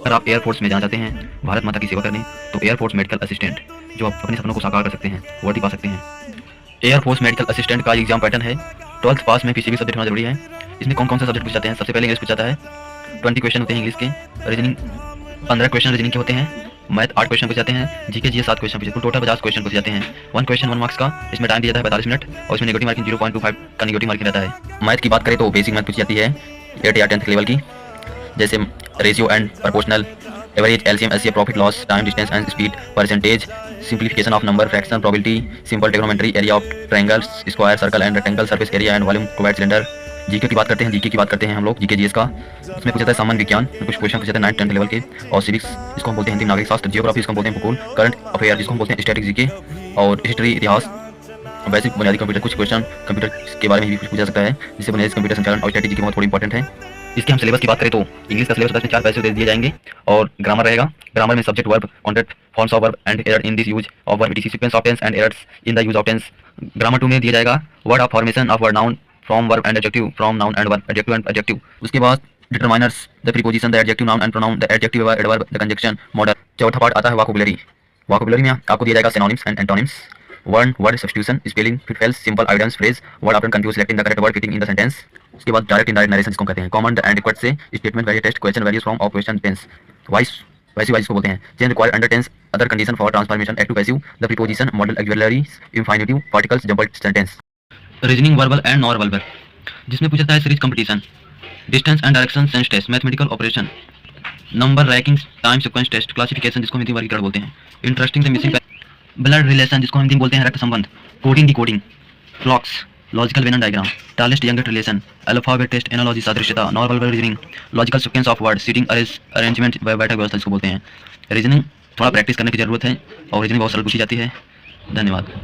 अगर आप एयरफोर्स में जाना चाहते हैं भारत माता की सेवा करने, तो एयरफोर्स मेडिकल असिस्टेंट जो आप अपने सपनों को साकार कर सकते हैं, वर्दी पा सकते हैं। एयरफोर्स मेडिकल असिस्टेंट का एग्जाम पैटर्न है 12th पास में किसी भी सब्जेक्ट होना जरूरी है। इसमें कौन कौन सा सब्जेक्ट पूछ जाते हैं? सबसे पहले इंग्लिश पूछ जाता है, 20 क्वेश्चन होते हैं इंग्लिश के, रीजनिंग 15 क्वेश्चन रीजनिंग के होते हैं, मैथ 8 क्वेश्चन पूछ जाते हैं, जीके जीएस 7 क्वेश्चन पूछे, टोटल 50 क्वेश्चन पूछ जाते हैं। 1 क्वेश्चन 1 मार्क्स का, इसमें टाइम दिया जाता है 45 मिनट और इसमें नेगेटिव मार्किंग 0.25 का नेगेटिव मार्किंग रहता है। मैथ की बात करें तो बेसिक मैथ पूछी जाती है 8 या 10th लेवल की, जैसे ratio and proportional, average, LCM, HCF, profit loss, time, distance and speed, percentage, simplification of number, fraction, probability, simple trigonometry, area of triangles, square, circle and rectangle, surface area and volume, cuboid, cylinder. GK की बात करते हैं, GK की बात करते हैं हम लोग, जीके जीएस का। इसमें पूछा जाता है सामान्य विज्ञान में कुछ क्वेश्चन पूछे जाते हैं 9th 10th लेवल के, और सिविक्स इसको हम बोलते हैं हिंदी नागरिक शास्त्र, जियोग्राफी इसको हम बोलते हैं भूगोल, करंट अफेयर जिसको हम बोलते हैं स्टैटिक जीके, और हिस्ट्री इतिहास, बेसिक बुनियादी कंप्यूटर, कुछ क्वेश्चन कंप्यूटर के बारे में भी कुछ पूछा जा सकता है, जिससे बुनियादी कंप्यूटर संचालन और स्टैटिक जीके बहुत थोड़ी इंपॉर्टेंट है। इसके हम सिलेबस की बात करें तो इंग्लिश का सिलेबस 10 में 4 पैसे दे दिए जाएंगे, और ग्रामर रहेगा। ग्रामर में subject, verb, contact, forms of verb and error in this use of verb, it sequence of tense and errors in the use of tense. Grammar 2 में दिया जाएगा word of formation of word, noun, from verb and adjective, from noun and verb, adjective and adjective. उसके बाद determiners, the preposition, the adjective noun and pronoun, the adjective adverb, the conjunction, modal. चौथा part आता है vocabulary. Vocabulary में आपको दिया जाएगा synonyms and antonyms, word, word substitution, spelling, pitfalls, simple idioms, phrase, word often confuse, selecting the correct word, fitting in the sentence. उसके बाद direct indirect narration जिसको कहते हैं, कमांड एंड रिक्वेस्ट से statement, variety test, question, various form of question, tense, voice, passive voice को बोलते हैं, change required under tense, other condition for transformation, active passive, the preposition, modal, auxiliary, infinitive, particles, jumbled sentence. Reasoning verbal and non verbal, जिसमें पूछा जाता है series competition, distance and direction sense test, mathematical operation, number ranking, time sequence test, classification जिसको हिंदी वर्गीकरण बोलते हैं, interesting the missing, blood relation जिसको हिंदी में बोलते हैं रक्त संबंध, coding decoding, flocks, logical venn diagram, tallest youngest relation, alphabet test, analogy सादृश्यता, non verbal reasoning, logical sequence of word, seating arrangement, बैठक व्यवस्था जिसको बोलते हैं। रीजनिंग थोड़ा प्रैक्टिस करने की जरूरत है और रीजनिंग बहुत सरल पूछी जाती है। धन्यवाद।